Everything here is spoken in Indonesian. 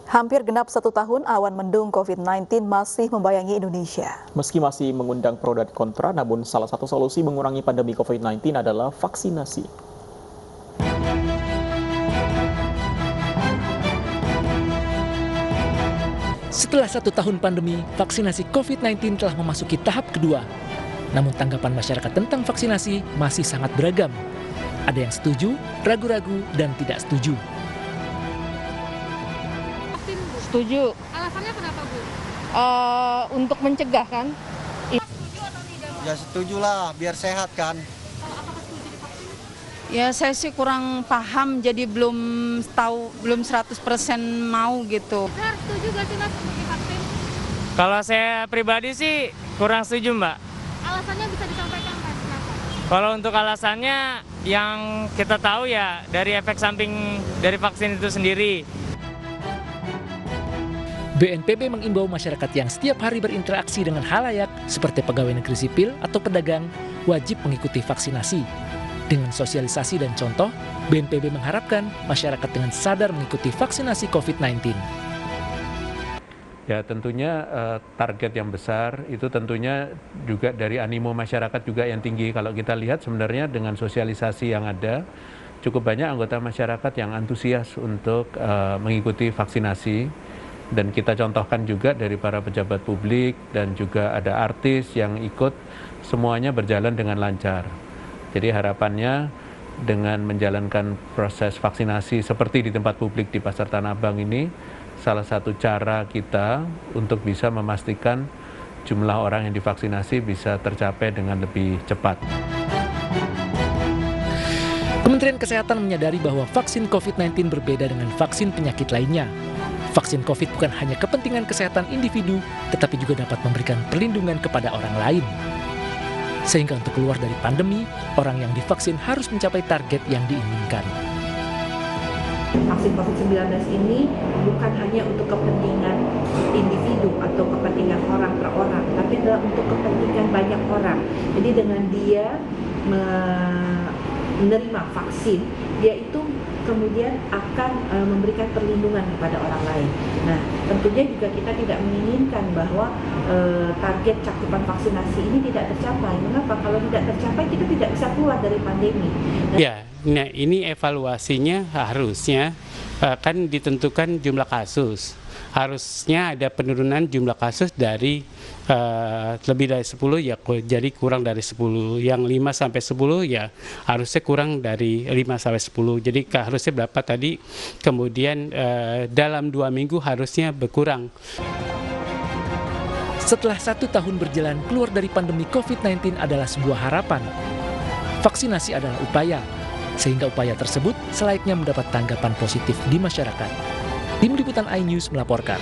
Hampir genap 1 tahun, awan mendung COVID-19 masih membayangi Indonesia. Meski masih mengundang pro dan kontra, namun salah satu solusi mengurangi pandemi COVID-19 adalah vaksinasi. Setelah 1 tahun pandemi, vaksinasi COVID-19 telah memasuki tahap kedua. Namun tanggapan masyarakat tentang vaksinasi masih sangat beragam. Ada yang setuju, ragu-ragu, dan tidak setuju. Setuju. Alasannya kenapa, Bu? Untuk mencegah kan. Setuju atau tidak? Ya setuju lah, biar sehat kan. Apakah setuju divaksin? Ya saya sih kurang paham, jadi belum 100% mau gitu. Saya setuju gak sih, Mas, divaksin? Kalau saya pribadi sih kurang setuju, Mbak. Alasannya bisa disampaikan, Mas, kenapa? Kalau untuk alasannya yang kita tahu ya dari efek samping dari vaksin itu sendiri. BNPB mengimbau masyarakat yang setiap hari berinteraksi dengan halayak seperti pegawai negeri sipil atau pedagang wajib mengikuti vaksinasi. Dengan sosialisasi dan contoh, BNPB mengharapkan masyarakat dengan sadar mengikuti vaksinasi COVID-19. Ya tentunya target yang besar itu tentunya juga dari animo masyarakat juga yang tinggi. Kalau kita lihat sebenarnya dengan sosialisasi yang ada, cukup banyak anggota masyarakat yang antusias untuk mengikuti vaksinasi. Dan kita contohkan juga dari para pejabat publik dan juga ada artis yang ikut, semuanya berjalan dengan lancar. Jadi harapannya dengan menjalankan proses vaksinasi seperti di tempat publik di Pasar Tanah Abang ini, salah satu cara kita untuk bisa memastikan jumlah orang yang divaksinasi bisa tercapai dengan lebih cepat. Kementerian Kesehatan menyadari bahwa vaksin COVID-19 berbeda dengan vaksin penyakit lainnya. Vaksin COVID bukan hanya kepentingan kesehatan individu, tetapi juga dapat memberikan perlindungan kepada orang lain. Sehingga untuk keluar dari pandemi, orang yang divaksin harus mencapai target yang diinginkan. Vaksin COVID-19 ini bukan hanya untuk kepentingan individu atau kepentingan orang per orang, tapi adalah untuk kepentingan banyak orang. Jadi dengan dia menerima vaksin, dia itu kemudian akan memberikan perlindungan kepada orang lain. Nah, tentunya juga kita tidak menginginkan bahwa target cakupan vaksinasi ini tidak tercapai. Mengapa? Kalau tidak tercapai, kita tidak bisa keluar dari pandemi. Nah ini evaluasinya harusnya kan ditentukan jumlah kasus. Harusnya ada penurunan jumlah kasus dari lebih dari 10 ya jadi kurang dari 10, yang 5 sampai 10 ya harusnya kurang dari 5 sampai 10. Jadi harusnya berapa tadi, kemudian dalam 2 minggu harusnya berkurang. Setelah 1 tahun berjalan keluar dari pandemi COVID-19 adalah sebuah harapan. Vaksinasi adalah upaya, sehingga upaya tersebut selayaknya mendapat tanggapan positif di masyarakat. Tim Liputan iNews melaporkan.